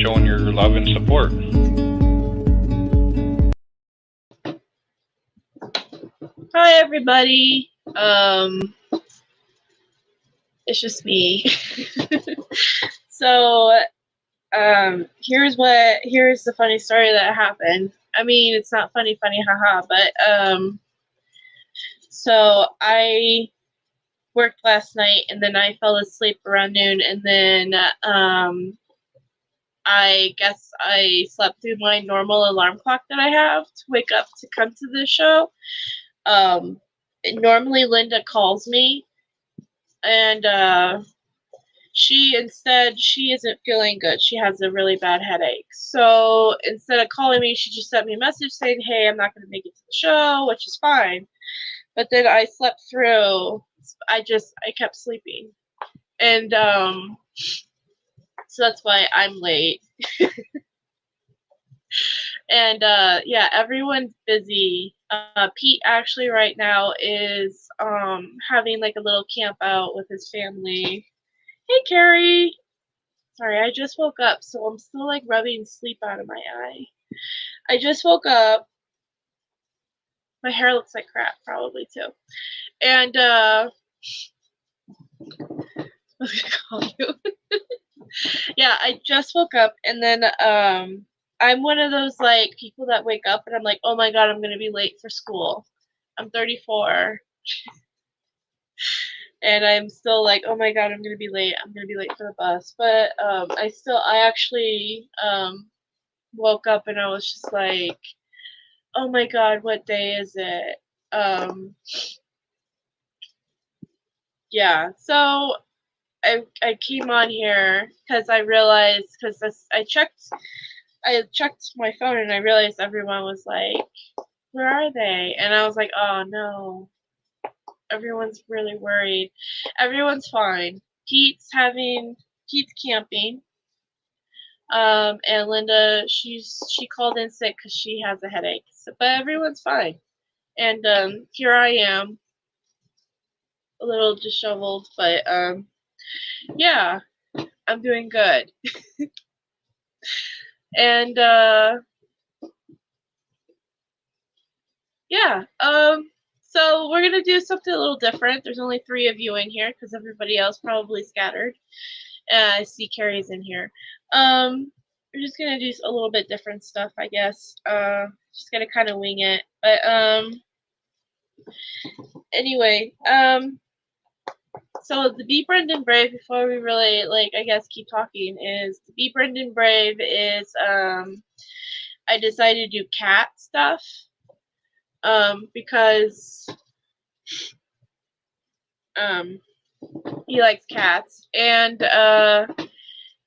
showing your love and support. Hi, everybody. It's just me. So, here's the funny story that happened. I mean, it's not funny, haha, but, so I worked last night, and then I fell asleep around noon, and then, I guess I slept through my normal alarm clock that I have to wake up to come to this show. Normally Linda calls me, and she isn't feeling good. She has a really bad headache. So instead of calling me, she just sent me a message saying, hey, I'm not going to make it to the show, which is fine. But then I slept through. I kept sleeping. And so that's why I'm late. And yeah, everyone's busy. Pete actually right now is having like a little camp out with his family. Hey, Carrie. Sorry, I just woke up, so I'm still like rubbing sleep out of my eye. I just woke up. My hair looks like crap, probably too. And I was gonna call you. Yeah, I just woke up, and then I'm one of those like people that wake up and I'm like, oh my god, I'm gonna be late for school. I'm 34. And I'm still like, oh my god, I'm gonna be late. I'm gonna be late for the bus. But I actually woke up and I was just like, oh my god, what day is it? Yeah, so I came on here because I realized, I checked my phone and I realized everyone was like, where are they? And I was like, oh no, everyone's really worried. Everyone's fine. Pete's camping. And Linda, she called in sick because she has a headache. So, but everyone's fine. And here I am, a little disheveled, but yeah, I'm doing good. And yeah, so we're gonna do something a little different. There's only 3 of you in here because everybody else probably scattered. I see Carrie's in here. We're just gonna do a little bit different stuff, I guess. Just gonna kind of wing it. But anyway, so the Be Brendan Brave, before we really I guess keep talking, is the Be Brendan Brave is I decided to do cat stuff because he likes cats, and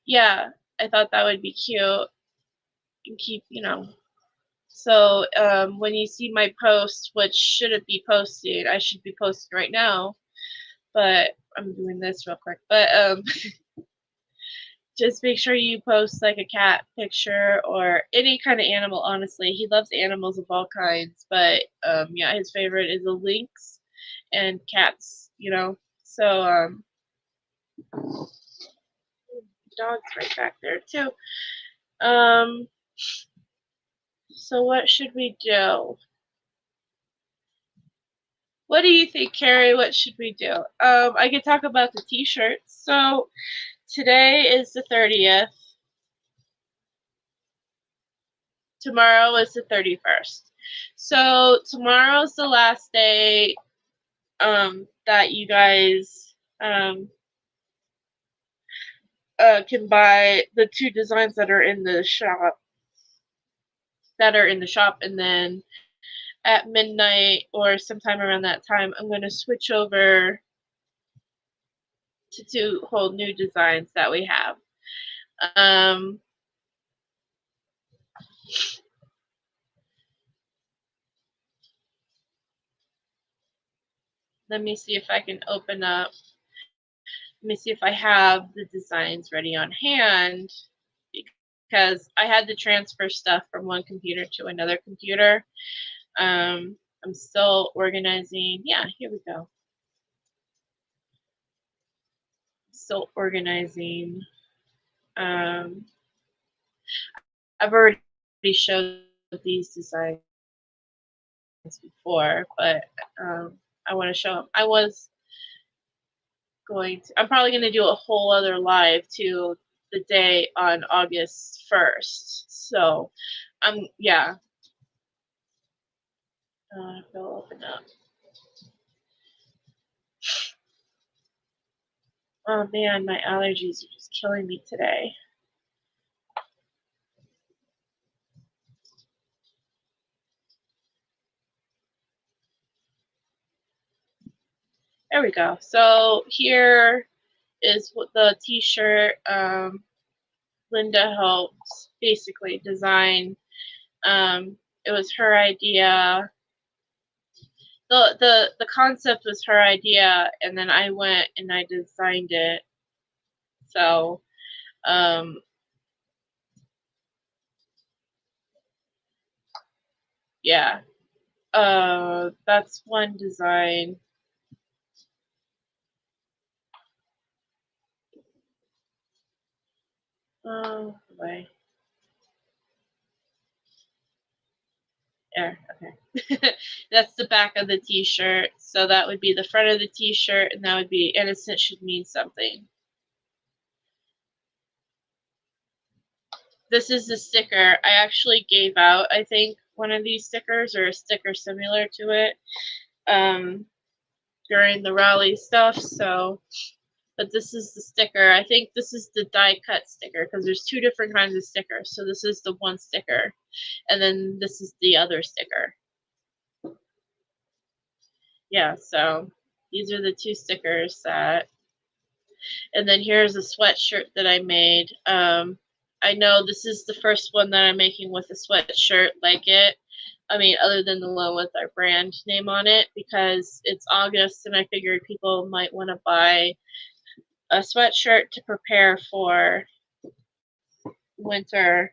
yeah, I thought that would be cute and keep, So when you see my post, which shouldn't be posted, I should be posting right now, but I'm doing this real quick. But just make sure you post like a cat picture or any kind of animal. Honestly, he loves animals of all kinds, but yeah, his favorite is a lynx and cats. So dog's right back there too. So what should we do? What do you think, Carrie? What should we do? I could talk about the t-shirts. So today is the 30th. Tomorrow is the 31st. So tomorrow's the last day that you guys can buy the 2 designs that are in the shop. And then at midnight or sometime around that time, I'm going to switch over to 2 whole new designs that we have. Let me see if I can open up. Let me see if I have the designs ready on hand, because I had to transfer stuff from one computer to another computer. I'm still organizing. Yeah, here we go. Still organizing I've already showed these designs before, but I want to show them. I'm probably going to do a whole other live to the day on August 1st. So, yeah. Go open up. Oh man, my allergies are just killing me today. There we go. So here is what the t-shirt Linda helped basically design. It was her idea. The concept was her idea, and then I went and I designed it. So yeah, that's one design. Oh boy. There, okay. That's the back of the t-shirt. So that would be the front of the t-shirt, and that would be innocent should mean something. This is the sticker. I actually gave out, I think, one of these stickers or a sticker similar to it during the rally stuff. So, but this is the sticker. I think this is the die cut sticker because there's two different kinds of stickers. So this is the one sticker, and then this is the other sticker. Yeah, so these are the two stickers that, and then here's a sweatshirt that I made. I know this is the first one that I'm making with a sweatshirt like it. I mean, other than the one with our brand name on it, because it's August and I figured people might want to buy a sweatshirt to prepare for winter.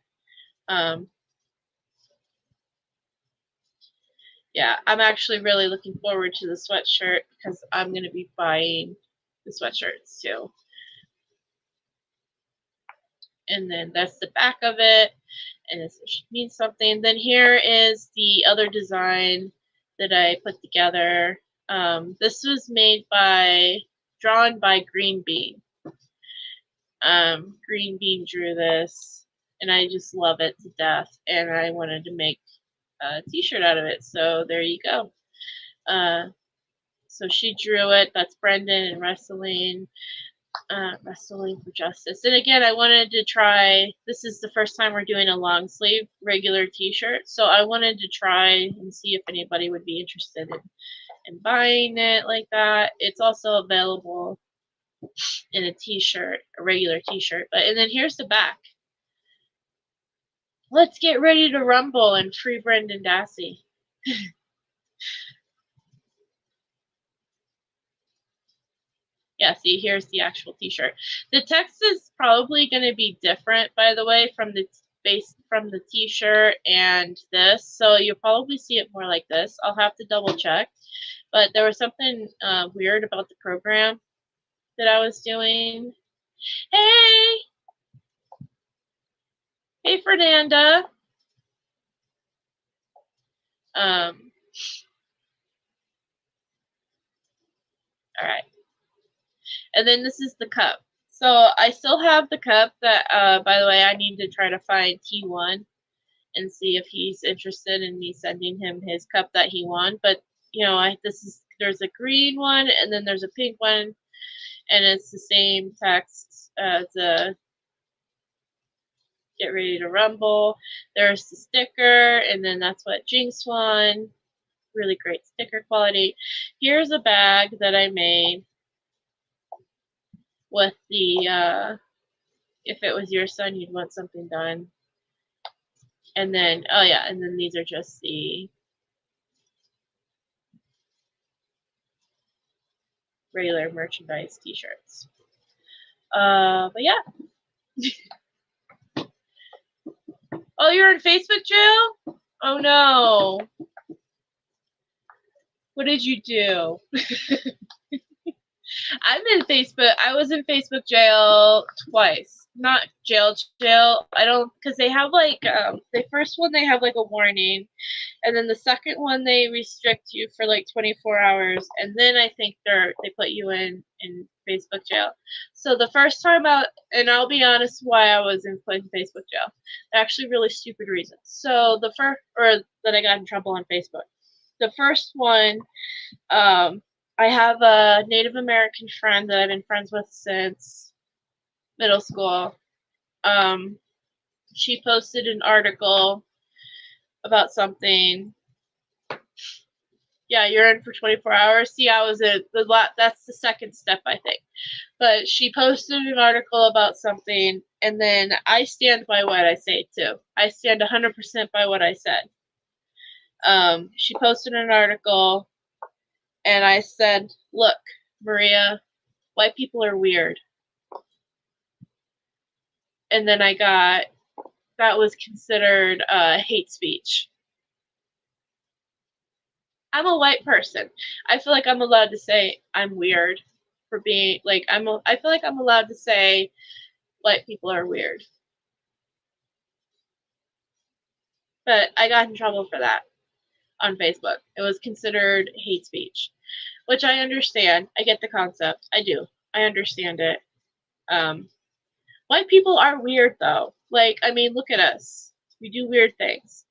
Yeah, I'm actually really looking forward to the sweatshirt because I'm going to be buying the sweatshirts too. And then that's the back of it, and it should mean something. Then here is the other design that I put together. This was drawn by Green Bean. Green Bean drew this, and I just love it to death, and I wanted to make a t-shirt out of it, so there you go. So she drew it. That's Brendan and Wrestling for Justice. And again, I wanted to try, this is the first time we're doing a long sleeve regular t-shirt, so I wanted to try and see if anybody would be interested in buying it like that. It's also available in a t-shirt, a regular t-shirt. And then here's the back. Let's get ready to rumble and free Brendan Dassey. Yeah, see, here's the actual t-shirt. The text is probably going to be different, by the way, from the t-shirt and this. So you'll probably see it more like this. I'll have to double check. But there was something weird about the program that I was doing. Hey! Hey, Fernanda. All right. And then this is the cup. So I still have the cup that, by the way, I need to try to find T1 and see if he's interested in me sending him his cup that he won. But, you know, there's a green one and then there's a pink one, and it's the same text as the Get Ready to Rumble. There's the sticker, and then that's what Jinx won. Really great sticker quality. Here's a bag that I made with the if it was your son, you'd want something done. And then, oh yeah, and then these are just the regular merchandise t-shirts. But yeah. Oh, you're in Facebook jail? Oh no. What did you do? I was in Facebook jail twice. not jail. I don't, because they have like the first one they have like a warning, and then the second one they restrict you for like 24 hours, and then I think they put you in Facebook jail. So the first time out, and I'll be honest why I was in Facebook jail, actually really stupid reasons. So the first, or that I got in trouble on Facebook. The first one, I have a Native American friend that I've been friends with since middle school. She posted an article about something. Yeah, you're in for 24 hours. See, I was in that's the second step, I think. But she posted an article about something, and then I stand by what I say too. I stand 100% by what I said. She posted an article, and I said, "Look, Maria, white people are weird." And then that was considered hate speech. I'm a white person. I feel like I'm allowed to say I'm weird for being like I feel like I'm allowed to say white people are weird. But I got in trouble for that on Facebook. It was considered hate speech, which I understand. I get the concept. I do. I understand it. White people are weird though. Like, I mean, look at us. We do weird things.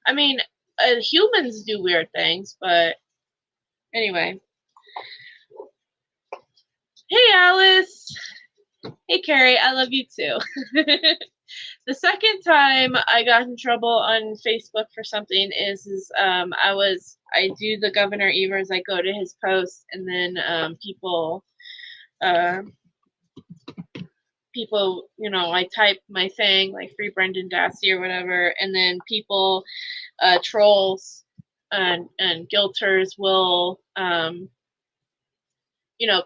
I mean, humans do weird things, but anyway. Hey, Alice. Hey, Carrie. I love you too. The second time I got in trouble on Facebook for something is I do the Governor Evers. I go to his post, and then people, I type my thing like free Brendan Dassey or whatever, and then people, trolls and guilters will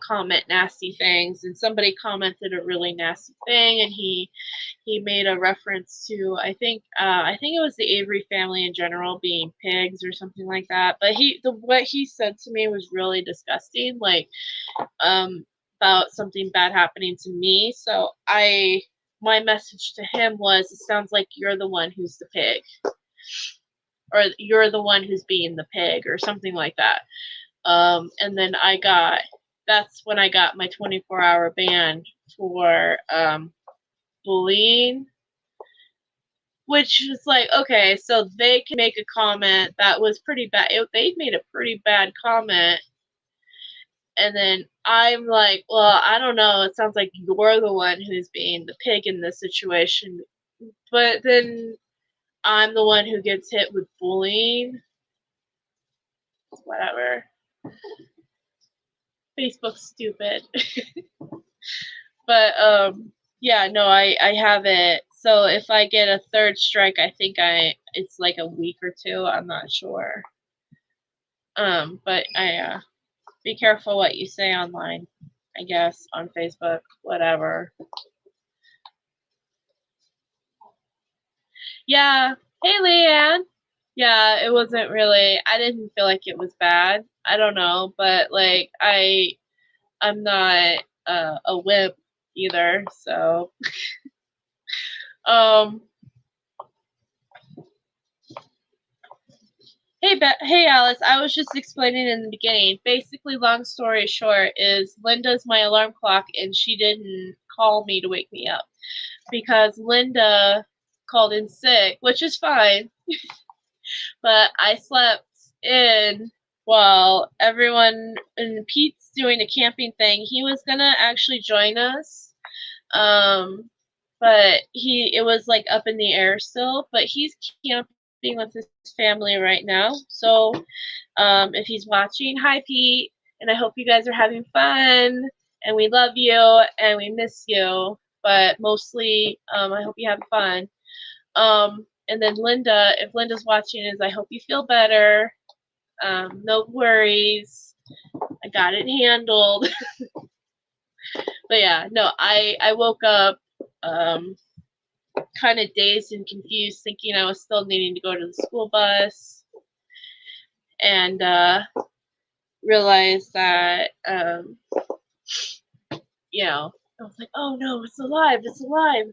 comment nasty things, and somebody commented a really nasty thing, and he made a reference to I think it was the Avery family in general being pigs or something like that. But what he said to me was really disgusting, like about something bad happening to me. So my message to him was, it sounds like you're the one who's the pig, or you're the one who's being the pig, or something like that. And then that's when I got my 24-hour ban for bullying, which is like, okay, so they can make a comment that was pretty bad. They made a pretty bad comment, and then I'm like, well, I don't know. It sounds like you're the one who's being the pig in this situation, but then I'm the one who gets hit with bullying. Whatever. Facebook's stupid. But yeah, no, I have it. So if I get a third strike, I think it's like a week or two. I'm not sure. But I be careful what you say online, I guess, on Facebook, whatever. Yeah. Hey, Leanne. Yeah, it wasn't really, I didn't feel like it was bad. I don't know, but like I'm not a wimp either, so Hey Alice, I was just explaining in the beginning. Basically, long story short, is Linda's my alarm clock, and she didn't call me to wake me up because Linda called in sick, which is fine. But I slept in while everyone, and Pete's doing a camping thing. He was gonna actually join us, but it was like up in the air still. But he's camping with his family right now. So if he's watching, hi Pete, and I hope you guys are having fun, and we love you and we miss you, but mostly I hope you have fun. And then Linda, if Linda's watching, is I hope you feel better. No worries, I got it handled. But yeah, no, I woke up kind of dazed and confused, thinking I was still needing to go to the school bus, and realized that I was like, oh no, it's alive, it's alive.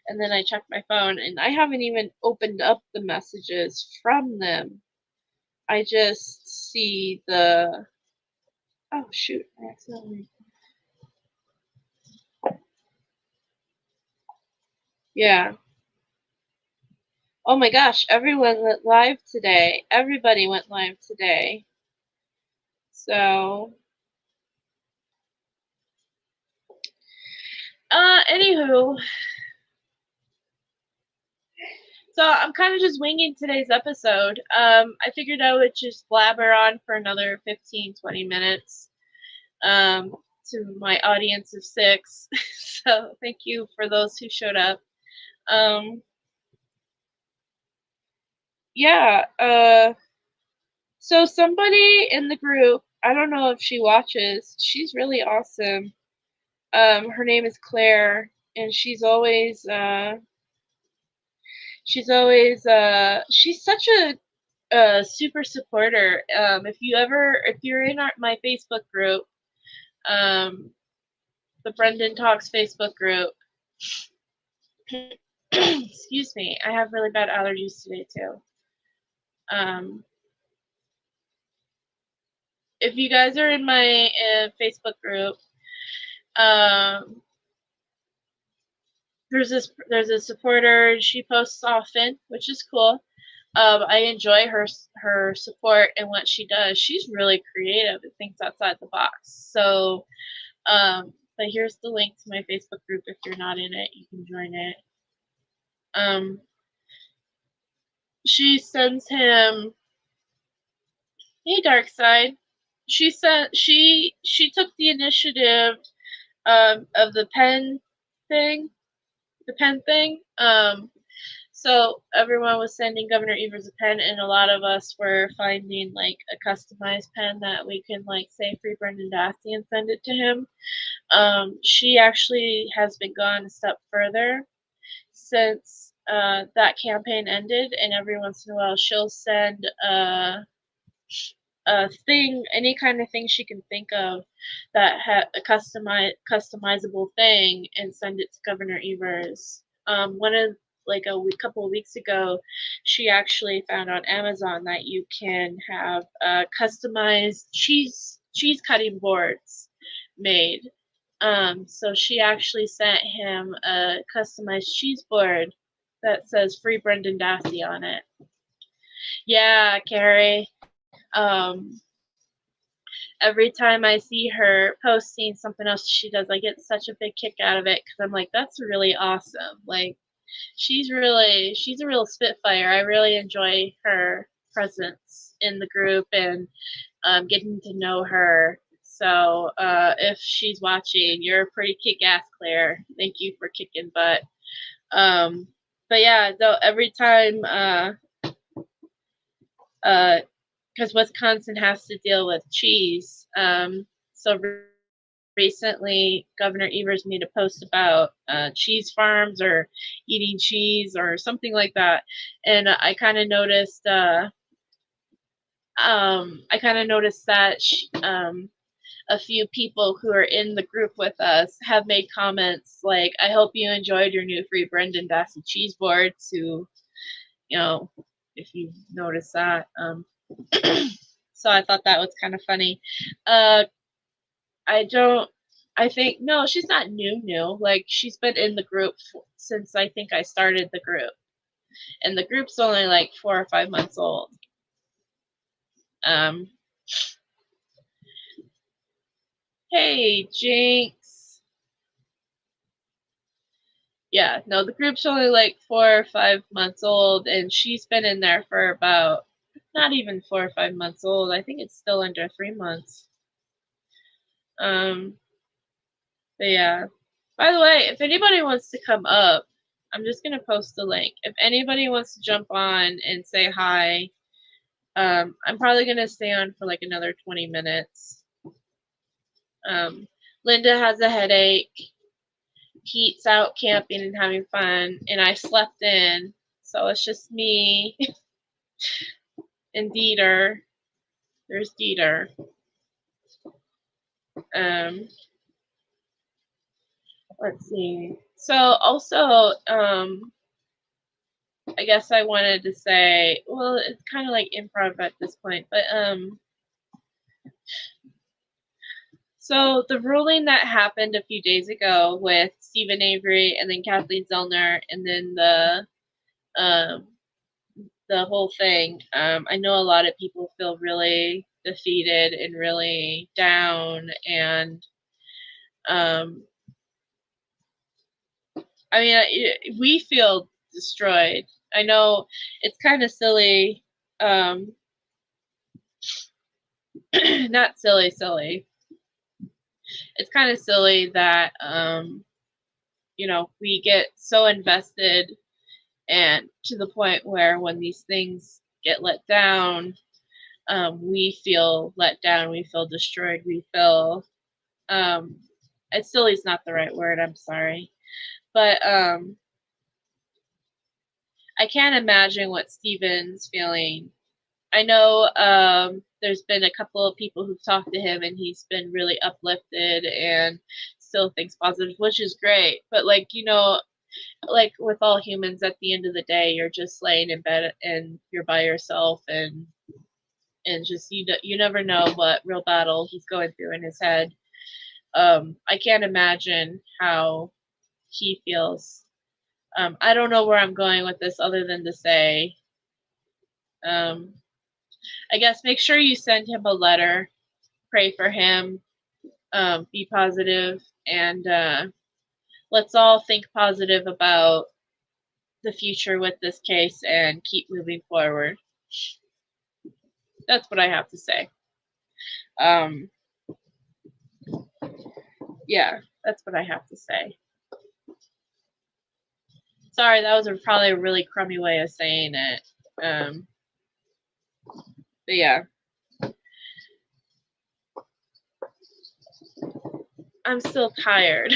And then I checked my phone and I haven't even opened up the messages from them. I just see the, oh shoot, I accidentally, yeah. Oh my gosh, everyone went live today. Everybody went live today. So, anywho, so I'm kind of just winging today's episode. I figured I would just blabber on for another 15-20 minutes to my audience of 6. So thank you for those who showed up. Yeah, so somebody in the group, I don't know if she watches, she's really awesome. Her name is Claire, and she's such a super supporter. If you're in my Facebook group, the Brendan Talks Facebook group, excuse me, I have really bad allergies today too. If you guys are in my Facebook group, there's a supporter. She posts often, which is cool. I enjoy her support and what she does. She's really creative and thinks outside the box. So, but here's the link to my Facebook group. If you're not in it, you can join it. She sends him, hey, Dark Side. She took the initiative of the pen thing. So everyone was sending Governor Evers a pen, and a lot of us were finding like a customized pen that we can like say free Brendan Dassey and send it to him. She actually has been gone a step further since that campaign ended, and every once in a while she'll send a thing, any kind of thing she can think of that had a customizable thing, and send it to Governor Evers. One of like couple of weeks ago, she actually found on Amazon that you can have customized cheese cutting boards made. So she actually sent him a customized cheese board that says "Free Brendan Dassey" on it. Yeah, Carrie. Every time I see her posting something else she does, I get such a big kick out of it because I'm like, that's really awesome. Like, she's a real spitfire. I really enjoy her presence in the group and getting to know her. So if she's watching, you're a pretty kick-ass, Claire. Thank you for kicking butt. But yeah, though every time because Wisconsin has to deal with cheese. So recently, Governor Evers made a post about cheese farms or eating cheese or something like that, and I kind of noticed. That a few people who are in the group with us have made comments like, "I hope you enjoyed your new free Brendan Dassey cheese board." To if you noticed that. So I thought that was kind of funny. I think, no, she's not new. Like, she's been in the group since I think I started the group. And the group's only like 4 or 5 months old. Hey, Jinx. Yeah, no, the group's only like 4 or 5 months old, and she's been in there for about not even 4 or 5 months old. I think it's still under 3 months. But yeah. By the way, if anybody wants to come up, I'm just gonna post the link. If anybody wants to jump on and say hi, I'm probably gonna stay on for like another 20 minutes. Linda has a headache. Pete's out camping and having fun, and I slept in, so it's just me and Dieter. There's Dieter. let's see. So also, I guess I wanted to say, well, it's kind of like improv at this point, but so the ruling that happened a few days ago with Stephen Avery and then Kathleen Zellner and then the whole thing, I know a lot of people feel really defeated and really down, and I mean, we feel destroyed. I know it's kind of silly, not silly. It's kind of silly that you know, we get so invested, and to the point where when these things get let down, we feel let down, we feel destroyed, we feel silly is not the right word, I'm sorry, but I can't imagine what Steven's feeling. I know there's been a couple of people who've talked to him, and he's been really uplifted and still thinks positive, which is great. But like, you know, like with all humans, at the end of the day, you're just laying in bed and you're by yourself, and just you never know what real battle he's going through in his head. I can't imagine how he feels. I don't know where I'm going with this other than to say, I guess make sure you send him a letter, pray for him, be positive, and let's all think positive about the future with this case and keep moving forward. That's what I have to say. Yeah, that's what I have to say. Sorry, that was probably a really crummy way of saying it. But yeah. I'm still tired.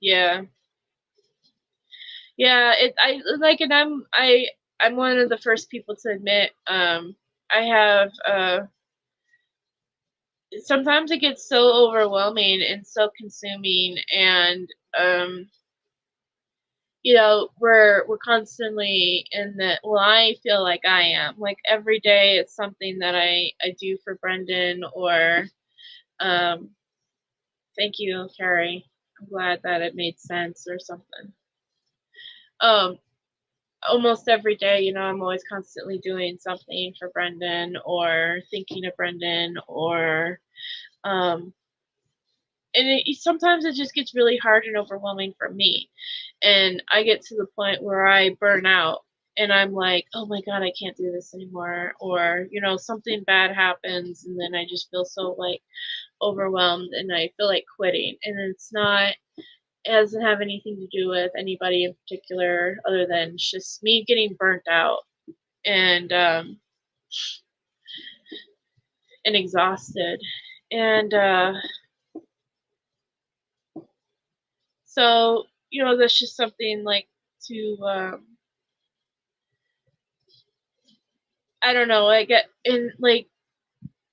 Yeah. Yeah, and I'm one of the first people to admit, I have sometimes it gets so overwhelming and so consuming, and you know, we're constantly in the, well, I feel like I am, like every day it's something that I do for Brendan, or thank you, Carrie. I'm glad that it made sense or something. Almost every day, you know, I'm always constantly doing something for Brendan or thinking of Brendan, or and sometimes it just gets really hard and overwhelming for me, and I get to the point where I burn out, and I'm like, oh my god, I can't do this anymore, or you know, something bad happens, and then I just feel so like overwhelmed, and I feel like quitting, and it doesn't have anything to do with anybody in particular other than it's just me getting burnt out and exhausted, and so you know, that's just something like to I don't know, I get in like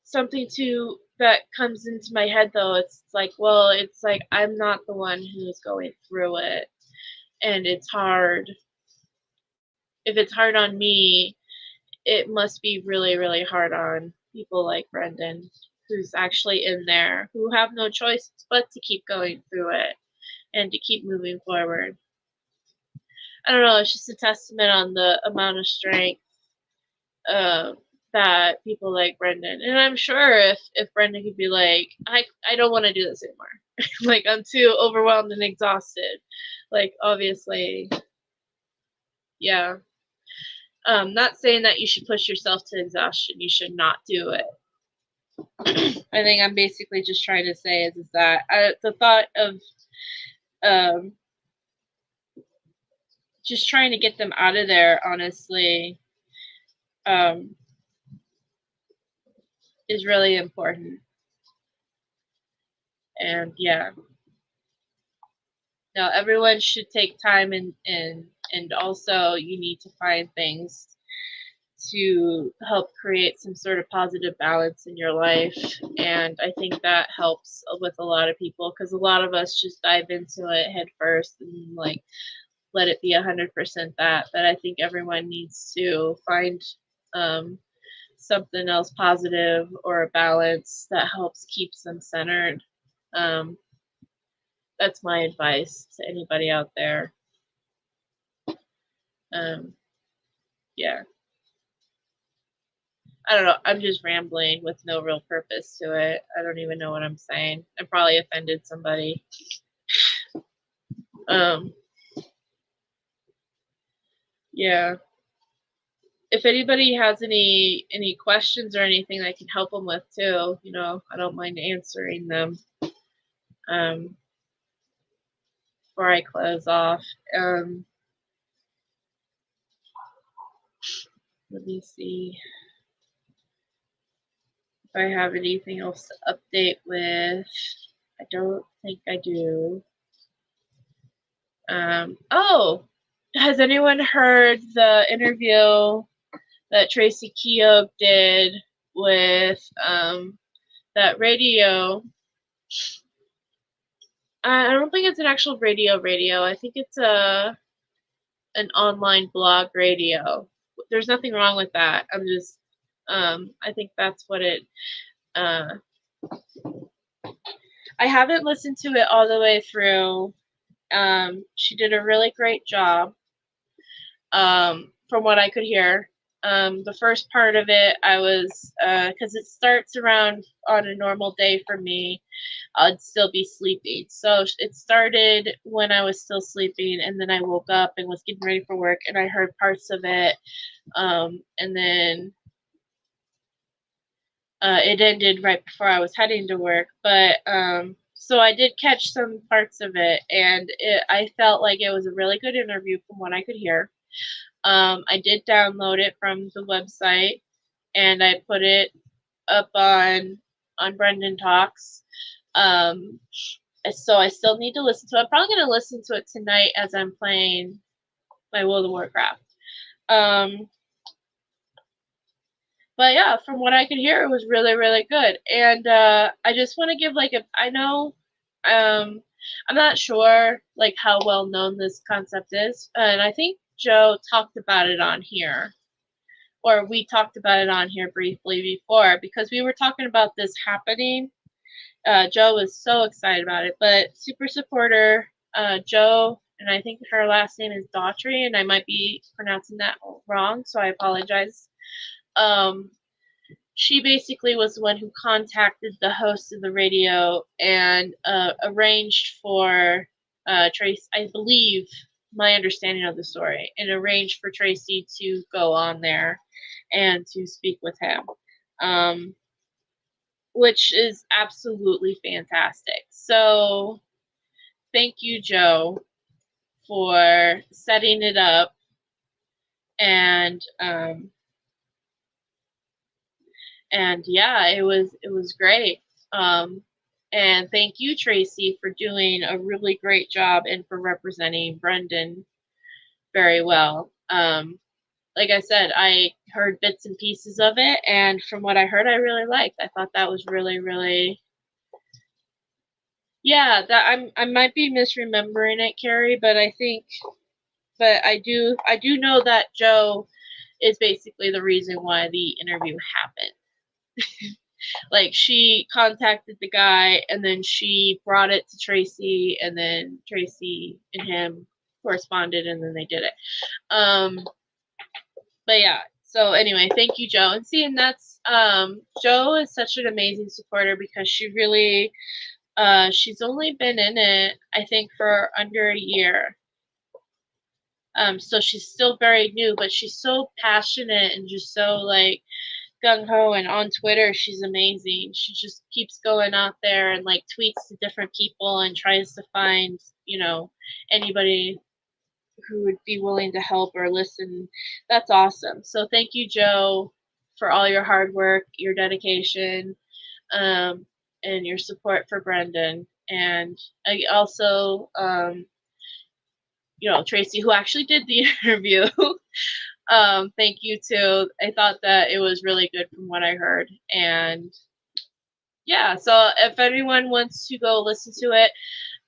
something to that comes into my head though. It's like, well, it's like I'm not the one who's going through it, and it's hard. If it's hard on me, it must be really, really hard on people like Brendan, who's actually in there, who have no choice but to keep going through it and to keep moving forward. I don't know, it's just a testament on the amount of strength that people like Brendan, and I'm sure if Brendan could be like, I don't want to do this anymore, like I'm too overwhelmed and exhausted, like obviously, yeah. Not saying that you should push yourself to exhaustion. You should not do it. I think I'm basically just trying to say is that the thought of just trying to get them out of there, honestly, is really important. And yeah, no, everyone should take time, and also you need to find things to help create some sort of positive balance in your life. And I think that helps with a lot of people, because a lot of us just dive into it head first and like let it be 100% that. But I think everyone needs to find something else positive or a balance that helps keeps them centered. That's my advice to anybody out there. Yeah. I don't know. I'm just rambling with no real purpose to it. I don't even know what I'm saying. I probably offended somebody. Yeah. If anybody has any questions or anything I can help them with too, you know, I don't mind answering them. Before I close off, let me see if I have anything else to update with. I don't think I do. Oh, has anyone heard the interview that Tracy Keogh did with that radio? I don't think it's an actual radio. I think it's an online blog radio. There's nothing wrong with that. I'm just, I think that's what it, I haven't listened to it all the way through. She did a really great job, from what I could hear. The first part of it, I was, because it starts around on a normal day for me, I'd still be sleeping. So it started when I was still sleeping, and then I woke up and was getting ready for work, and I heard parts of it, and then it ended right before I was heading to work. But so I did catch some parts of it, and I felt like it was a really good interview from what I could hear. I did download it from the website, and I put it up on Brendan Talks. So I still need to listen to it. I'm probably going to listen to it tonight as I'm playing my World of Warcraft. But yeah, from what I could hear, it was really, really good. And I just want to give like I know, I'm not sure like how well known this concept is, and I think Joe talked about it on here, or we talked about it on here briefly before, because we were talking about this happening. Joe was so excited about it, but super supporter Joe, and I think her last name is Daughtry, and I might be pronouncing that wrong, so I apologize. She basically was the one who contacted the host of the radio and arranged for Tracy, I believe, my understanding of the story, and arranged for Tracy to go on there and to speak with him, which is absolutely fantastic. So thank you, Joe, for setting it up, and yeah, it was great. And thank you, Tracy, for doing a really great job and for representing Brendan very well. Like I said, I heard bits and pieces of it, and from what I heard, I really liked. I thought that was really, really, yeah. That I might be misremembering it, Carrie, but I do know that Joe is basically the reason why the interview happened. Like, she contacted the guy, and then she brought it to Tracy, and then Tracy and him corresponded, and then they did it. But yeah, so anyway, thank you, Joe. And see, and that's, Joe is such an amazing supporter, because she really, she's only been in it, I think, for under a year. So she's still very new, but she's so passionate and just so, like, gung-ho, and on Twitter she's amazing. She just keeps going out there and like tweets to different people and tries to find, you know, anybody who would be willing to help or listen. That's awesome. So thank you, Joe, for all your hard work, your dedication, and your support for Brendan. And I also, you know, Tracy, who actually did the interview, Thank you too. I thought that it was really good from what I heard. And yeah, so if anyone wants to go listen to it,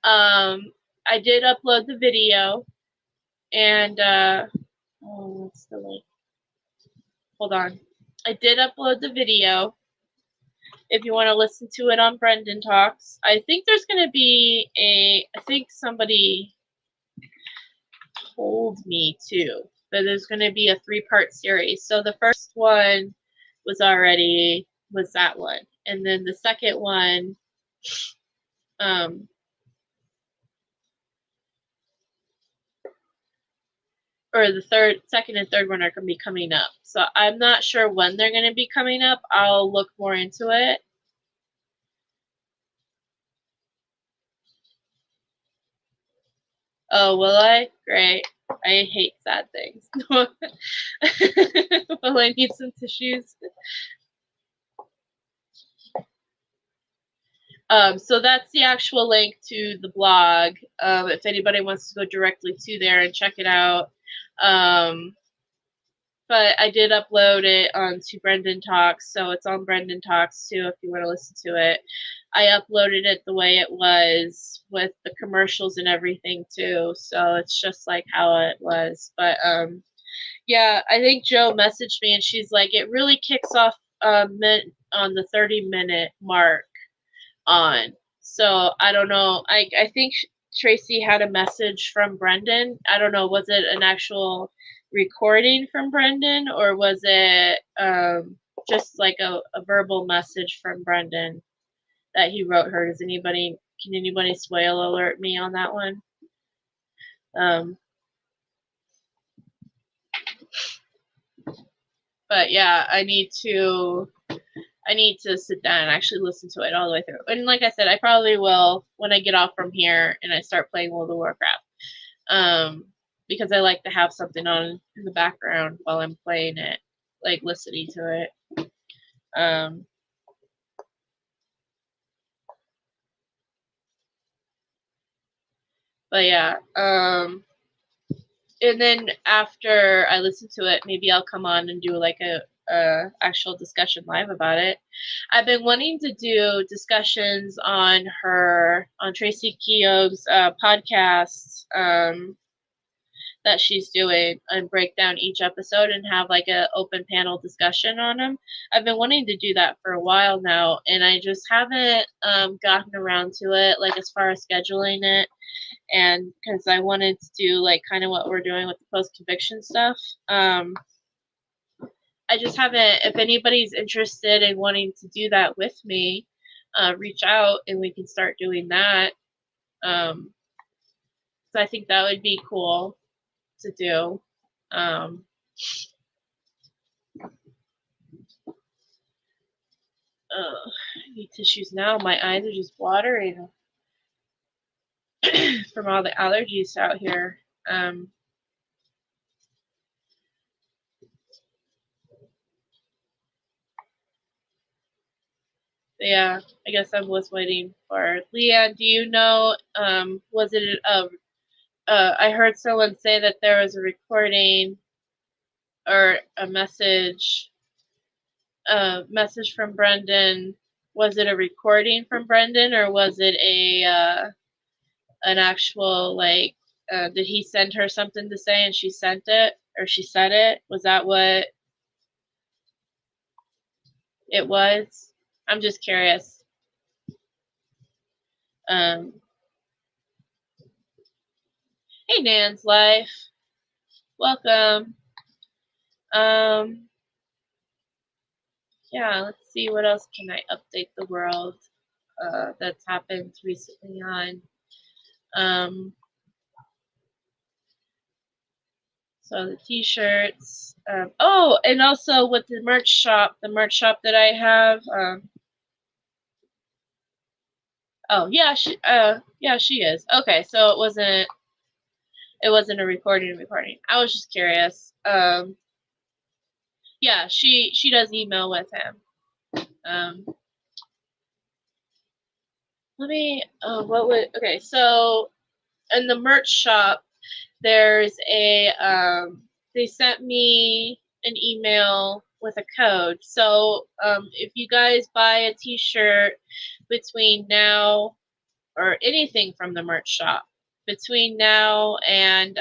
I did upload the video, and oh, what's the link? Hold on. I did upload the video. If you want to listen to it on Brendan Talks, I think there's going to be I think somebody told me too that there's going to be a 3-part series. So the first one was that one, and then the second one, or the second and third one are going to be coming up. So I'm not sure when they're going to be coming up. I'll look more into it. Oh, will I? Great. I hate sad things. Will I need some tissues? So that's the actual link to the blog. If anybody wants to go directly to there and check it out. But I did upload it onto Brendan Talks, so it's on Brendan Talks too if you want to listen to it. I uploaded it the way it was with the commercials and everything too, so it's just like how it was. But yeah, I think Joe messaged me and she's like, it really kicks off on the 30-minute mark on. So I don't know. I think Tracy had a message from Brendan. I don't know. Was it an actual recording from Brendan, or was it just like a verbal message from Brendan that he wrote her? Can anybody spoil alert me on that one? But yeah, I need to sit down and actually listen to it all the way through. And like I said, I probably will when I get off from here and I start playing World of Warcraft. Because I like to have something on in the background while I'm playing it, like listening to it. But yeah, and then after I listen to it, maybe I'll come on and do like a actual discussion live about it. I've been wanting to do discussions on Tracy Keogh's podcast that she's doing, and break down each episode and have like an open panel discussion on them. I've been wanting to do that for a while now, and I just haven't gotten around to it, like as far as scheduling it. And because I wanted to do like kind of what we're doing with the post-conviction stuff. I just haven't. If anybody's interested in wanting to do that with me, reach out and we can start doing that. So I think that would be cool to do. I need tissues now. My eyes are just watering from all the allergies out here. Yeah, I guess I was waiting for Leanne. Do you know? Was it I heard someone say that there was a recording or a message from Brendan. Was it a recording from Brendan, or was it an actual like? Did he send her something to say and she sent it, or she said it? Was that what it was? I'm just curious. Hey, Nan's Life. Welcome. Yeah, let's see what else can I update the world that's happened recently on. So the t-shirts. Oh, and also with the merch shop that I have. Oh yeah, she is. Okay, so it wasn't a recording. I was just curious. Yeah, she does email with him. Okay, so in the merch shop, there's a they sent me an email with a code. So if you guys buy a t-shirt between now, or anything from the merch shop, between now and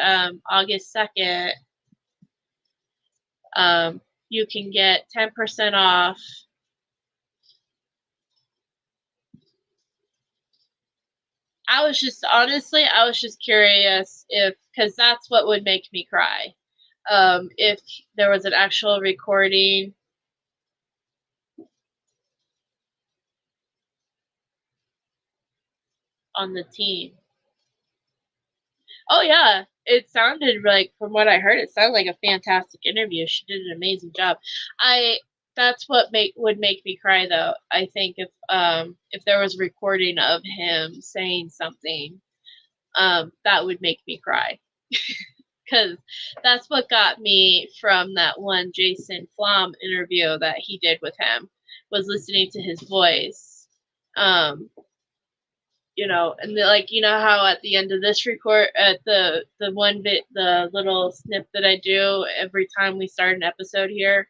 August 2nd, you can get 10% off. I was just curious if, because that's what would make me cry. If there was an actual recording on the team. Oh yeah, it sounded like, from what I heard, it sounded like a fantastic interview. She did an amazing job. That's what would make me cry, though. I think if there was a recording of him saying something, that would make me cry. Because that's what got me from that one Jason Flom interview that he did with him, was listening to his voice. You know, and you know how at the end of this record, at the one bit, the little snip that I do every time we start an episode here,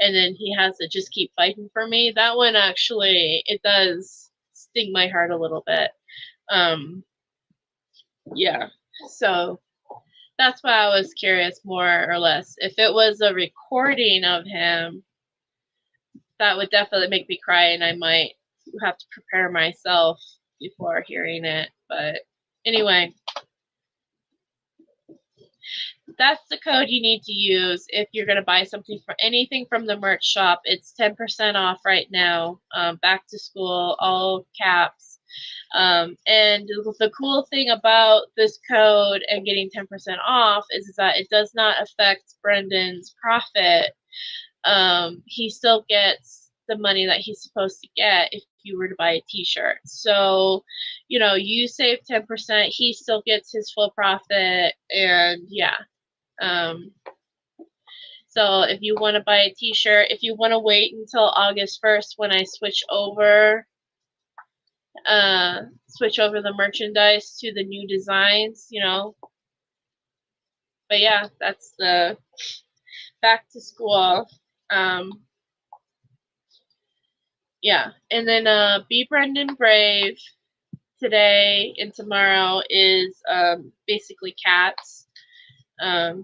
and then he has to just keep fighting for me. That one actually, it does sting my heart a little bit. Yeah, so that's why I was curious, more or less. If it was a recording of him, that would definitely make me cry, and I might have to prepare myself before hearing it. But anyway, that's the code you need to use if you're going to buy something, for anything from the merch shop. It's 10% off right now. Back to school, all caps. And the cool thing about this code and getting 10% off is that it does not affect Brendan's profit. He still gets the money that he's supposed to get if you were to buy a t-shirt. So, you know, you save 10%, he still gets his full profit, and yeah. So if you want to buy a t-shirt, if you want to wait until August 1st when I switch over the merchandise to the new designs, you know. But yeah, that's the back to school. Yeah, and then Be Brendan Brave today and tomorrow is basically cats.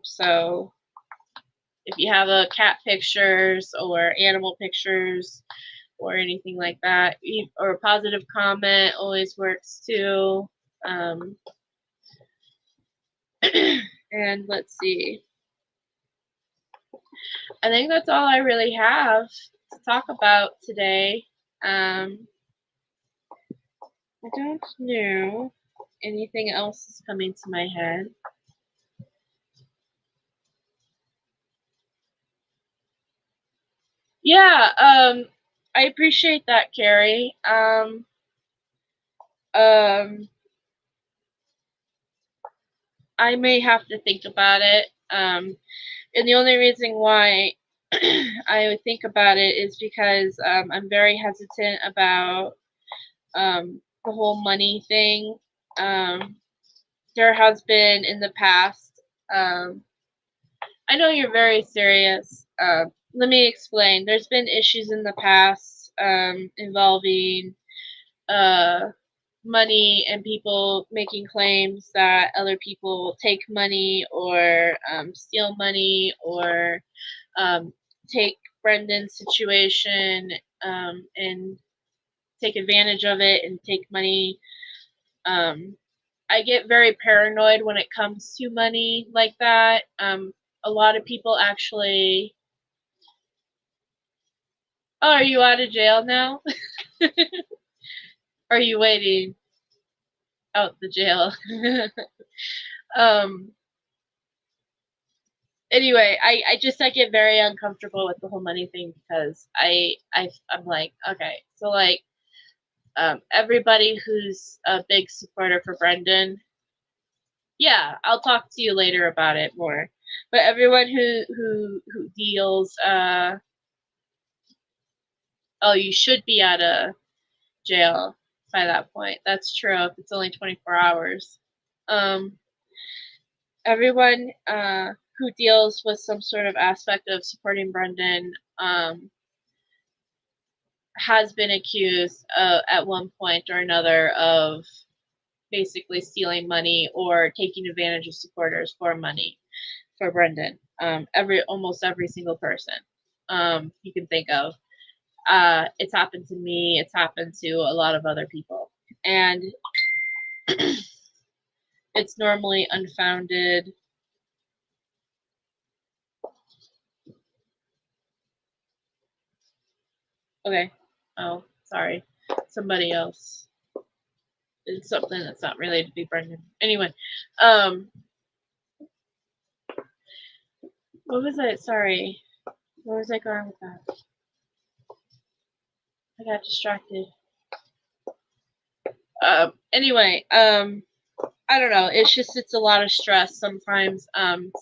So if you have a cat pictures or animal pictures or anything like that, or a positive comment always works too. And let's see. I think that's all I really have to talk about today. I don't know anything else is coming to my head. Yeah, I appreciate that, Carrie. I may have to think about it. And the only reason why I would think about it is because I'm very hesitant about the whole money thing. There has been in the past. I know you're very serious. Let me explain. There's been issues in the past involving money and people making claims that other people take money or steal money or take Brendan's situation and take advantage of it and take money. I get very paranoid when it comes to money like that. A lot of people actually. Oh, are you out of jail now? Are you waiting out the jail? Anyway, I get very uncomfortable with the whole money thing because I'm like, okay, so like everybody who's a big supporter for Brendan, yeah, I'll talk to you later about it more. But everyone who deals, oh, you should be out of jail by that point. That's true. If it's only 24 hours. Everyone who deals with some sort of aspect of supporting Brendan, has been accused at one point or another of basically stealing money or taking advantage of supporters for money for Brendan. Almost every single person you can think of. It's happened to me. It's happened to a lot of other people, and it's normally unfounded. Okay. Oh, sorry. Somebody else. It's something that's not related to Brendan. Anyway, what was I? Sorry. Where was I going with that? I got distracted. Anyway, I don't know. It's a lot of stress sometimes. And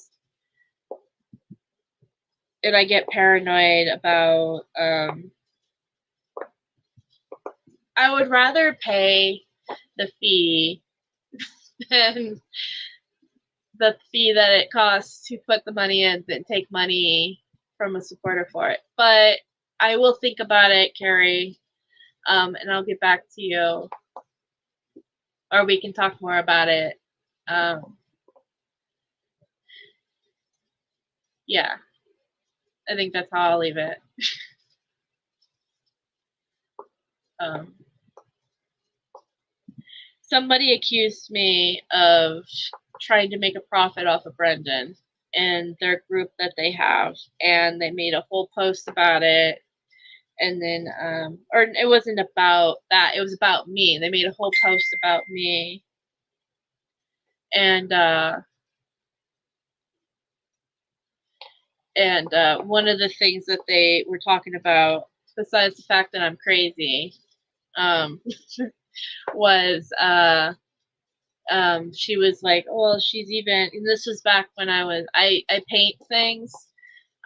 I get paranoid about, I would rather pay the fee than the fee that it costs to put the money in than take money from a supporter for it. But I will think about it, Carrie, and I'll get back to you. Or we can talk more about it. Yeah, I think that's how I'll leave it. Somebody accused me of trying to make a profit off of Brendan and their group that they have, and they made a whole post about it. And then, or it wasn't about that, it was about me. They made a whole post about me. And one of the things that they were talking about, besides the fact that I'm crazy, was she was like, oh, well, she's even, and this was back when I paint things.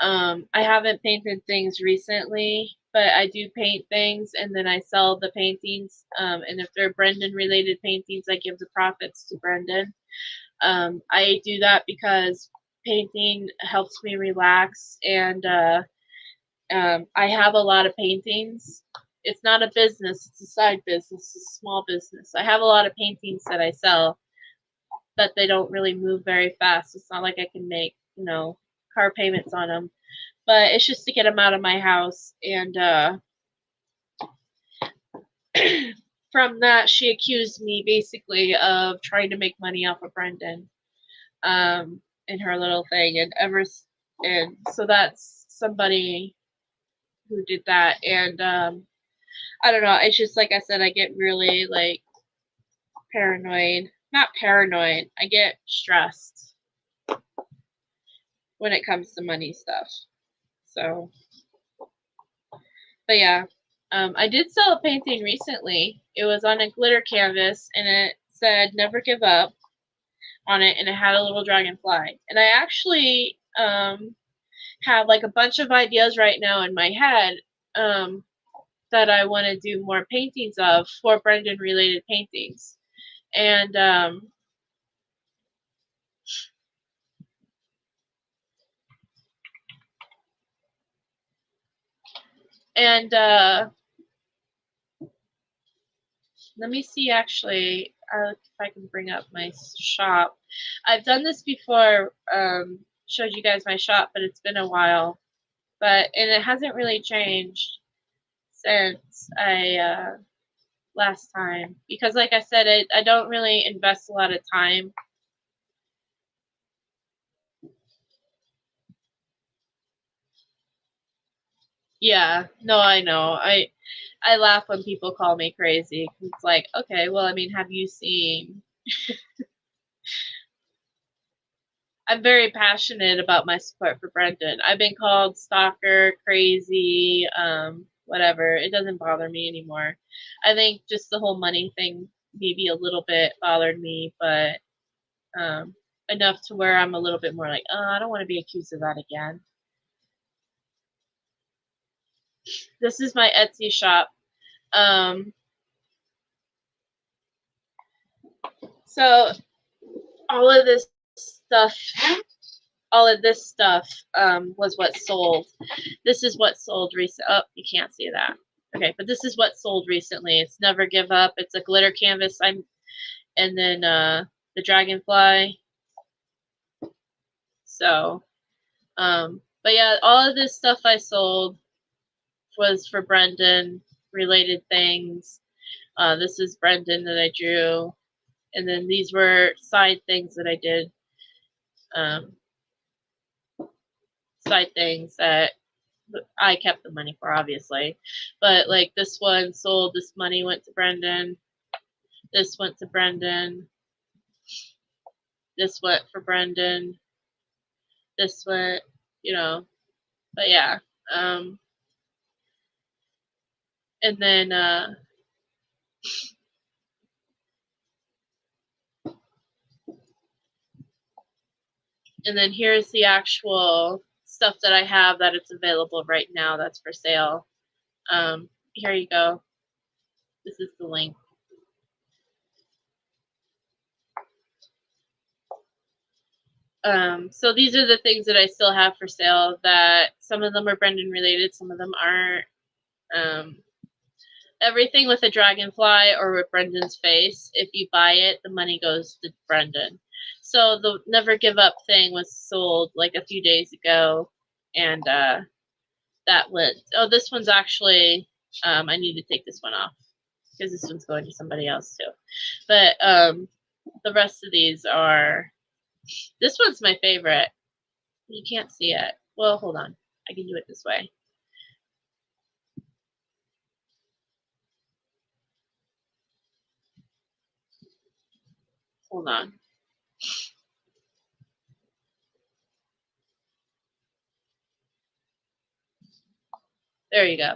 I haven't painted things recently, but I do paint things, and then I sell the paintings. And if they're Brendan related paintings, I give the profits to Brendan. I do that because painting helps me relax, and I have a lot of paintings. It's not a business, it's a side business, it's a small business. I have a lot of paintings that I sell, but they don't really move very fast. It's not like I can make, car payments on them. But it's just to get them out of my house. And from that, she accused me basically of trying to make money off of Brendan in her little thing. And so that's somebody who did that. And I don't know. It's just like I said, I get really like paranoid. Not paranoid. I get stressed when it comes to money stuff. So, but yeah, I did sell a painting recently. It was on a glitter canvas, and it said "Never Give Up" on it, and it had a little dragonfly. And I actually have like a bunch of ideas right now in my head that I want to do more paintings of for Brendan related paintings. And let me see, actually, if I can bring up my shop. I've done this before, showed you guys my shop, but it's been a while. And it hasn't really changed since I last time, because like I said, I don't really invest a lot of time. Yeah, no, I know. I laugh when people call me crazy. It's like, okay, well, I mean, have you seen? I'm very passionate about my support for Brendan. I've been called stalker, crazy, whatever. It doesn't bother me anymore. I think just the whole money thing maybe a little bit bothered me, but enough to where I'm a little bit more like, oh, I don't want to be accused of that again. This is my Etsy shop. So all of this stuff all of this stuff was what sold. This is what sold recent. Oh, you can't see that. Okay, but this is what sold recently. It's Never Give Up. It's a glitter canvas. And then the dragonfly. So, but yeah, all of this stuff I sold was for Brendan related things. This is Brendan that I drew, and then these were side things that I did. Side things that I kept the money for, obviously. But like this one sold, this money went to Brendan. This went to Brendan. This went for Brendan. This went, you know, but yeah. And then here's the actual stuff that I have that it's available right now that's for sale. Here you go. This is the link. So these are the things that I still have for sale, that some of them are Brendan related, some of them aren't. Everything with a dragonfly or with Brendan's face, if you buy it, the money goes to Brendan. So the Never Give Up thing was sold like a few days ago, and that went. Oh, this one's actually, I need to take this one off because this one's going to somebody else too. But the rest of these are, this one's my favorite. You can't see it. Well, hold on. I can do it this way. Hold on. There you go.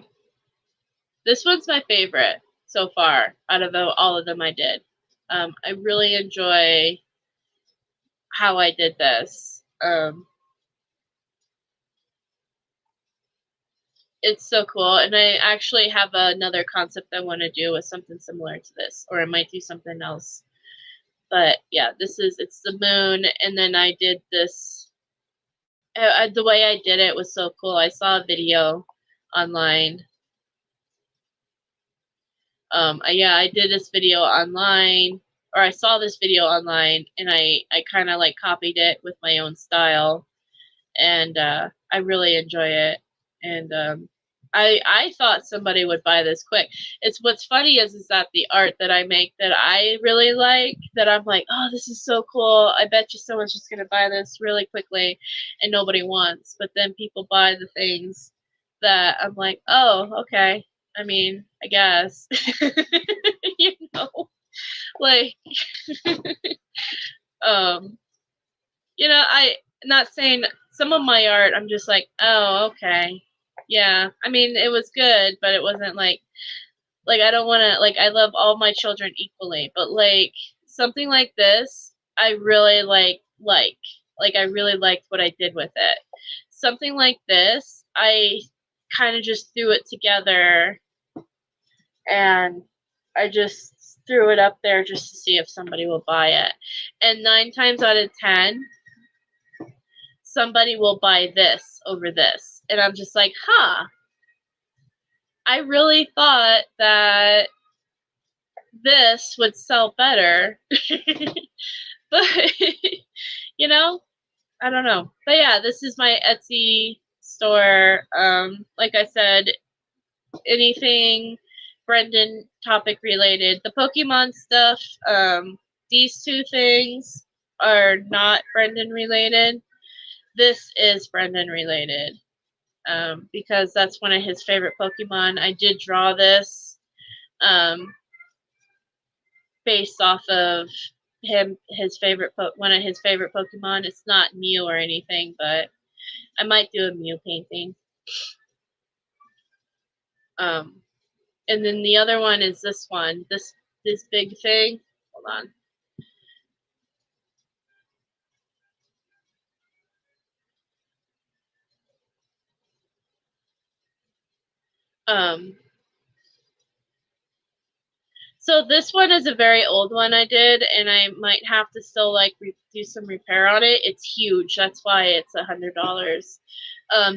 This one's my favorite so far out of all of them I did. I really enjoy how I did this. It's so cool, and I actually have another concept I want to do with something similar to this, or I might do something else. But yeah, it's the moon, and then I did this. The way I did it was so cool. I saw a video online. Yeah, I did this video online, or I saw this video online, and I kind of like copied it with my own style, and I really enjoy it. And I thought somebody would buy this quick. It's what's funny is that the art that I make that I really like, that I'm like, oh, this is so cool. I bet you someone's just gonna buy this really quickly, and nobody wants. But then people buy the things that I'm like, oh, okay. I mean, I guess, you know, like, you know, not saying some of my art, I'm just like, oh, okay. Yeah. I mean, it was good, but it wasn't like I don't want to, like, I love all my children equally, but like something like this, I really like, I really liked what I did with it. Something like this, I kind of just threw it together, and I just threw it up there just to see if somebody will buy it. And 9 times out of 10, somebody will buy this over this. And I'm just like, huh, I really thought that this would sell better. But, you know, I don't know. But yeah, this is my Etsy store. Like I said, anything Brendan topic related. The Pokemon stuff, these two things are not Brendan related. This is Brendan related, because that's one of his favorite Pokemon. I did draw this based off of his favorite one of his favorite Pokemon. It's not Mew or anything, but I might do a Mew painting. And then the other one is this one, this big thing. Hold on. So this one is a very old one I did, and I might have to still like do some repair on it. It's huge, that's why it's $100.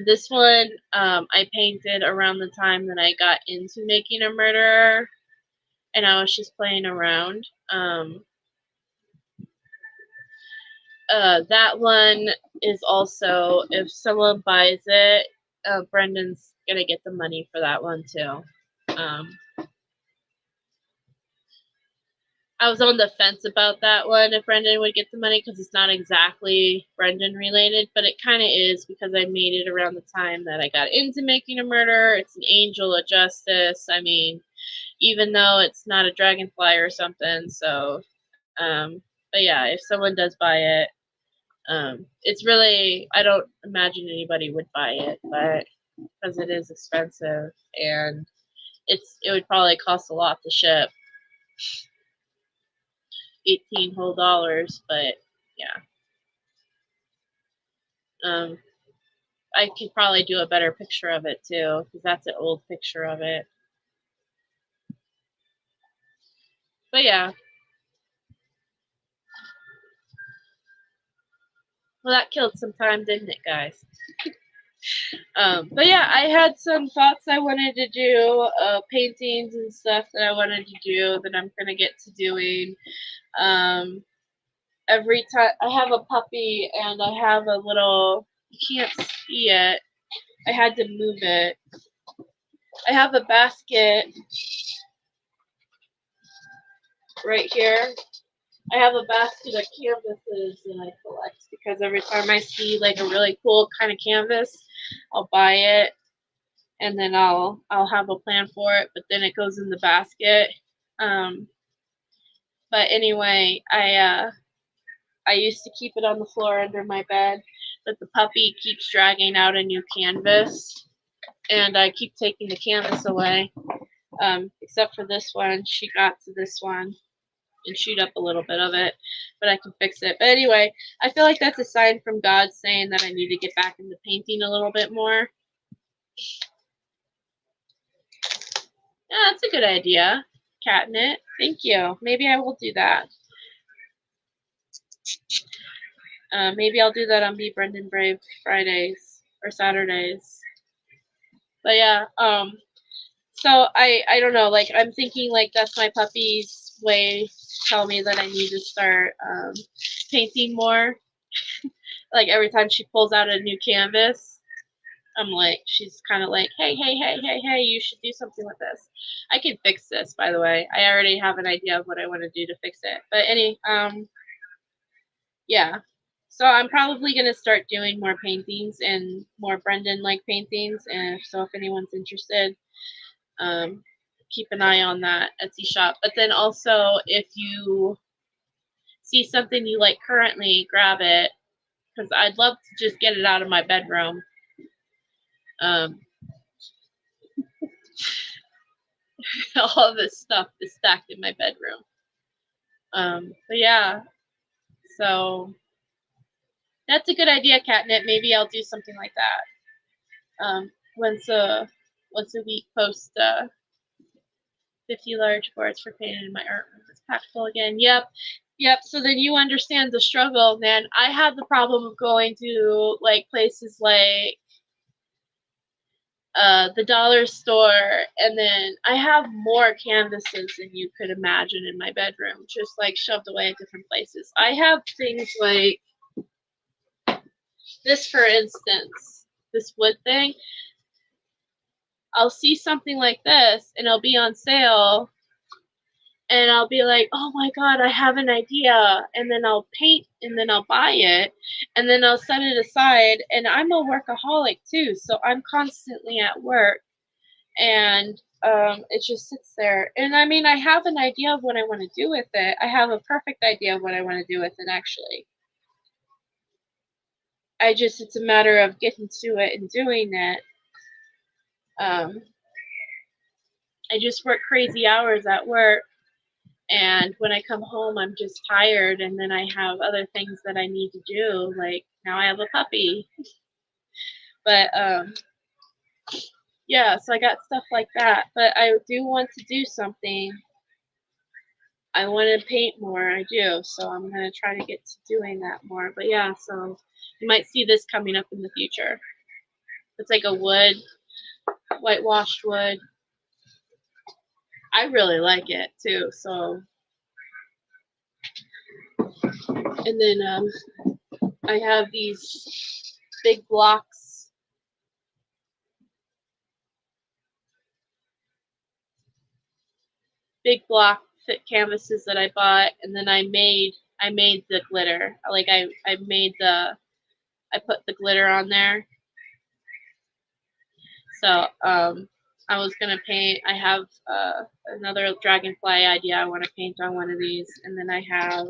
This one I painted around the time that I got into making a murderer, and I was just playing around. That one is also, if someone buys it, Brendan's gonna get the money for that one too. I was on the fence about that one, if Brendan would get the money, because it's not exactly Brendan related, but it kind of is, because I made it around the time that I got into making a murder. It's an angel of justice. I mean, even though it's not a dragonfly or something. So, but yeah, if someone does buy it, it's really, I don't imagine anybody would buy it, but because it is expensive, and it would probably cost a lot to ship. $18 whole, but yeah. I could probably do a better picture of it too, because that's an old picture of it. But yeah. Well, that killed some time, didn't it, guys? But yeah, I had some thoughts I wanted to do, paintings and stuff that I wanted to do that I'm gonna get to doing. Every time I have a puppy and I have a little, you can't see it, I had to move it. I have a basket right here. I have a basket of canvases that I collect, because every time I see like a really cool kind of canvas, I'll buy it, and then I'll have a plan for it, but then it goes in the basket. But anyway, I used to keep it on the floor under my bed, but the puppy keeps dragging out a new canvas, and I keep taking the canvas away. Except for this one, she got to this one and chewed up a little bit of it, but I can fix it. But anyway, I feel like that's a sign from God saying that I need to get back into painting a little bit more. Yeah, that's a good idea, Catnip. Thank you. Maybe I will do that. Maybe I'll do that on Be Brendan Brave Fridays or Saturdays. But yeah, so I don't know, like I'm thinking like that's my puppy's way to tell me that I need to start painting more. Like every time she pulls out a new canvas, I'm like, she's kind of like, hey, you should do something with this. I can fix this, by the way. I already have an idea of what I want to do to fix it. But yeah. So I'm probably going to start doing more paintings and more Brendan-like paintings. And so if anyone's interested, keep an eye on that Etsy shop. But then also, if you see something you like currently, grab it, because I'd love to just get it out of my bedroom. All of this stuff is stacked in my bedroom. But yeah, so that's a good idea, Catnip. Maybe I'll do something like that. Once a week, post 50 large boards for painting in my art room. It's packed full again. Yep. So then you understand the struggle, man. I have the problem of going to like places like the dollar store, and then I have more canvases than you could imagine in my bedroom, just like shoved away at different places. I have things like this, for instance, this wood thing. I'll see something like this and it'll be on sale, and I'll be like, oh my god, I have an idea, and then I'll paint, and then I'll buy it, and then I'll set it aside. And I'm a workaholic too, so I'm constantly at work, and it just sits there. And I mean, I have an idea of what I want to do with it. I have a perfect idea of what I want to do with it, actually. It's a matter of getting to it and doing it. I just work crazy hours at work, and when I come home, I'm just tired, and then I have other things that I need to do, like now I have a puppy. But yeah, so I got stuff like that, but I do want to do something I want to paint more. I do. So I'm going to try to get to doing that more. But yeah, so you might see this coming up in the future. It's like a wood, whitewashed wood. I really like it too. So, and then I have these big blocks. Big block thick canvases that I bought, and then I made the glitter. Like I put the glitter on there. So I was gonna paint. I have another dragonfly idea I want to paint on one of these, and then I have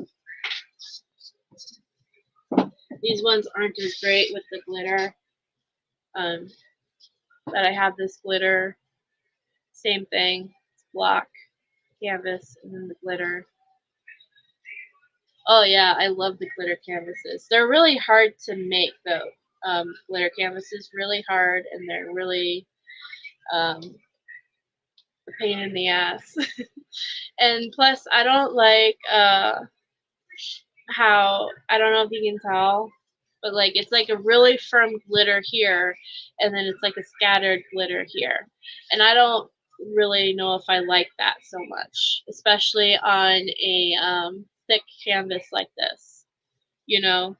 these ones aren't as great with the glitter. But I have this glitter, same thing, block, canvas, and then the glitter. Oh yeah, I love the glitter canvases. They're really hard to make though. Glitter canvases really hard, and they're really a pain in the ass. And plus, I don't like how, I don't know if you can tell, but like it's like a really firm glitter here, and then it's like a scattered glitter here, and I don't really know if I like that so much, especially on a thick canvas like this, you know.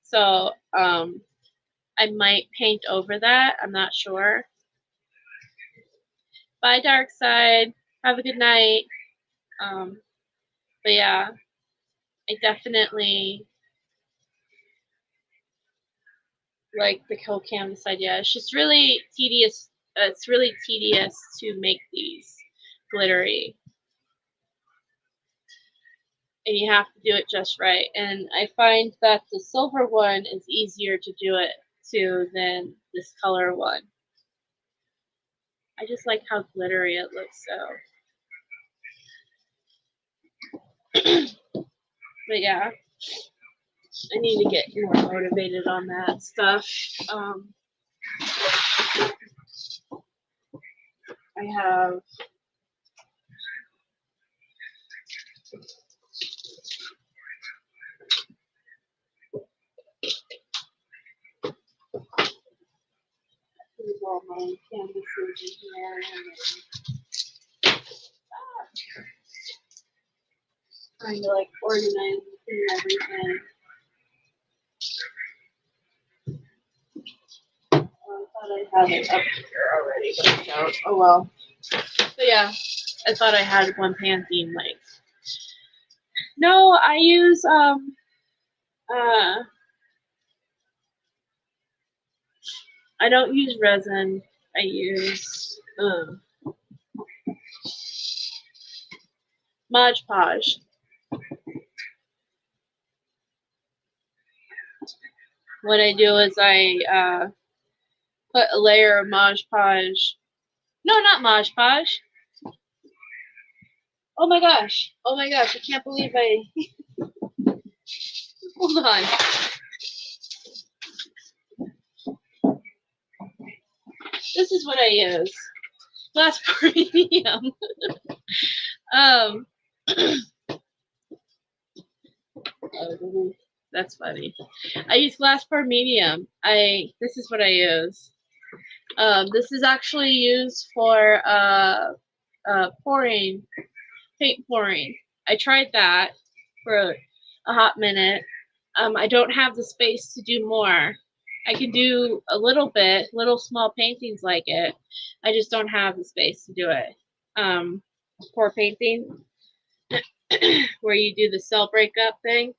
So I might paint over that. I'm not sure. Bye, dark side. Have a good night. But yeah, I definitely like the whole canvas idea. It's just really tedious. It's really tedious to make these glittery, and you have to do it just right. And I find that the silver one is easier to do it to than this color one. I just like how glittery it looks. So, but yeah, I need to get more motivated on that stuff. I have all my canvases in here, and trying to like organize and everything. I thought I had it up here already, but I don't. Oh well. But yeah, I thought I had one Pantene like. No, I use I don't use resin. I use Mod Podge. What I do is I put a layer of Mod Podge. No, not Mod Podge. Oh my gosh. Oh my gosh. I can't believe I. Hold on. This is what I use. Glass pour medium. That's funny. I use glass pour medium. This is what I use. This is actually used for pouring, paint pouring. I tried that for a hot minute. I don't have the space to do more. I can do a little bit, little small paintings like it. I just don't have the space to do it. Pour painting, where you do the cell breakup thing.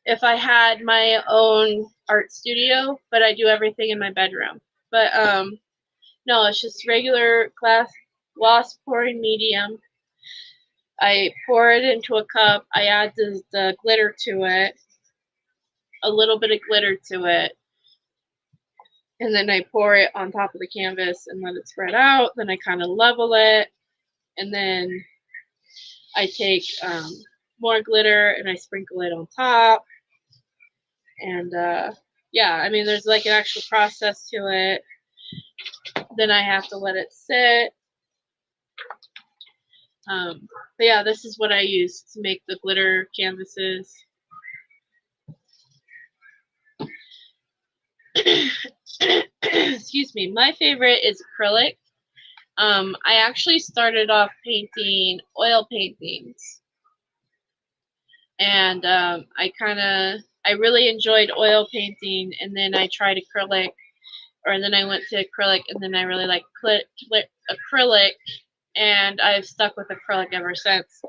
If I had my own art studio, but I do everything in my bedroom. But no, it's just regular gloss pouring medium. I pour it into a cup. I add the glitter to it, a little bit of glitter to it, and then I pour it on top of the canvas and let it spread out. Then I kind of level it, and then I take more glitter and I sprinkle it on top. And yeah, I mean, there's like an actual process to it. Then I have to let it sit. But yeah, this is what I use to make the glitter canvases. Excuse me. My favorite is acrylic. I actually started off painting oil paintings, and I really enjoyed oil painting, and then I tried acrylic, or then I went to acrylic, and then I really like acrylic, and I've stuck with acrylic ever since,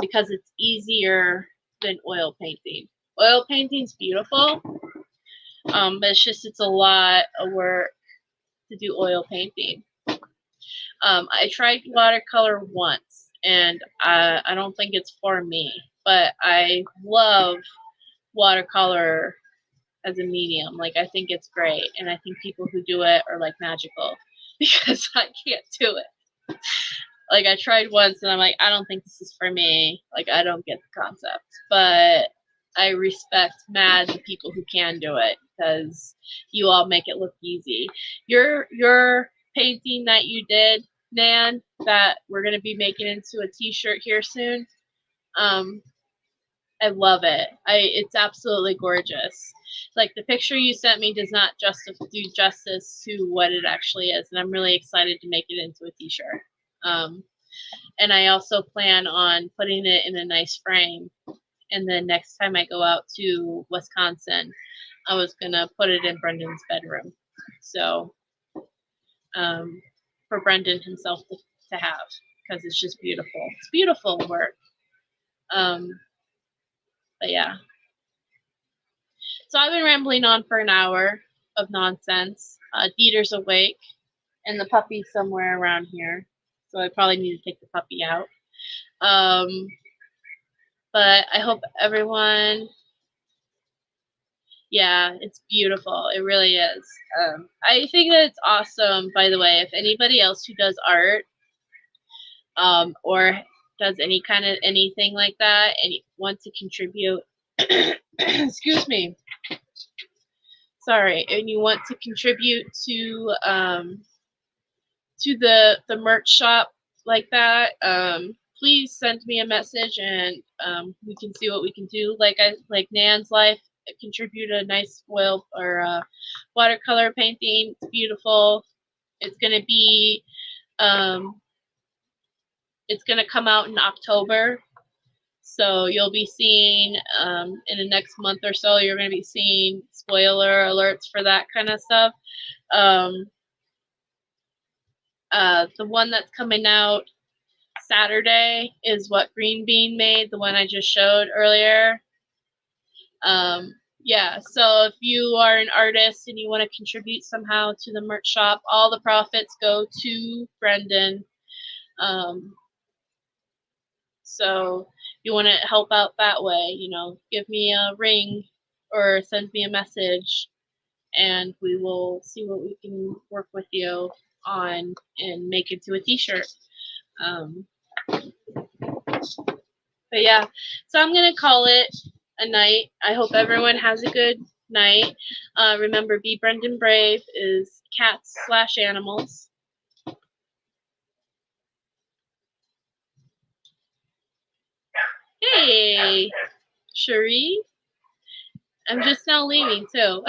because it's easier than oil painting. Oil painting's beautiful, but it's a lot of work to do oil painting. I tried watercolor once, and I don't think it's for me, but I love watercolor as a medium. Like, I think it's great, and I think people who do it are like magical, because I can't do it. Like, I tried once, and I'm like, I don't think this is for me. Like, I don't get the concept, but I respect mad the people who can do it, because you all make it look easy. Your painting that you did, Nan, that we're gonna be making into a t-shirt here soon, I love it. It's absolutely gorgeous. Like, the picture you sent me does not do justice to what it actually is, and I'm really excited to make it into a t-shirt. And I also plan on putting it in a nice frame, and then next time I go out to Wisconsin, I was gonna put it in Brendan's bedroom, so for Brendan himself to have, because it's just beautiful. It's beautiful work. But yeah. So I've been rambling on for an hour of nonsense. Dieter's awake, and the puppy's somewhere around here, so I probably need to take the puppy out. But I hope everyone, yeah, it's beautiful. It really is. I think that it's awesome, by the way, if anybody else who does art, or does any kind of anything like that, and wants to contribute, excuse me, sorry, and you want to contribute to the merch shop like that, please send me a message, and we can see what we can do. Like Nan's Life, contribute a nice oil or watercolor painting. It's beautiful. It's gonna be it's gonna come out in October, so you'll be seeing in the next month or so. You're gonna be seeing spoiler alerts for that kind of stuff. The one that's coming out Saturday is what Green Bean made, the one I just showed earlier. Yeah, so if you are an artist and you want to contribute somehow to the merch shop, all the profits go to Brendan. So if you want to help out that way, give me a ring or send me a message, and we will see what we can work with you on and make into a t-shirt. But yeah, so I'm going to call it a night. I hope everyone has a good night. Remember, Be Brendan Brave is cats/animals. Hey, Cherie. I'm just now leaving too.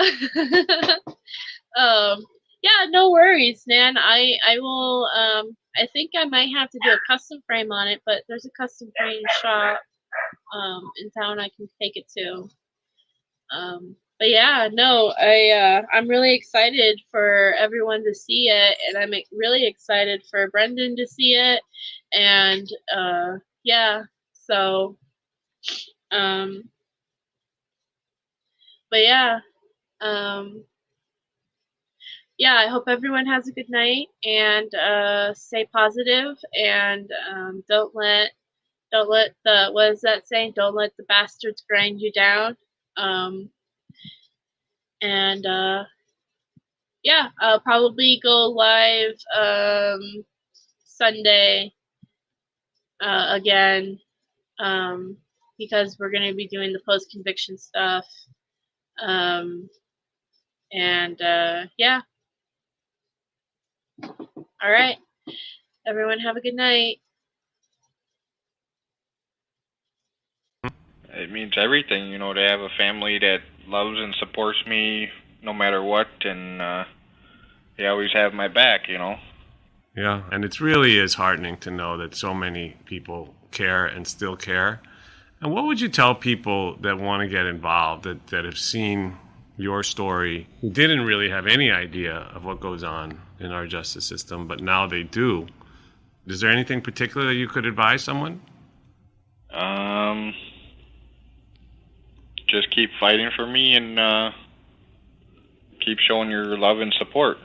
Yeah, no worries, Nan. I will. I think I might have to do a custom frame on it, but there's a custom frame shop in town I can take it to. But yeah, no, I'm really excited for everyone to see it, and I'm really excited for Brendan to see it, and yeah, so but yeah, yeah, I hope everyone has a good night, and stay positive, and don't let the, what is that saying? Don't let the bastards grind you down. And yeah, I'll probably go live Sunday again, because we're going to be doing the post-conviction stuff. And yeah. All right. Everyone have a good night. it means everything, you know, to have a family that loves and supports me no matter what, and they always have my back, you know. Yeah, and it really is heartening to know that so many people care and still care. And what would you tell people that want to get involved, that have seen your story, who didn't really have any idea of what goes on in our justice system, but now they do? Is there anything particular that you could advise someone? Just keep fighting for me and keep showing your love and support.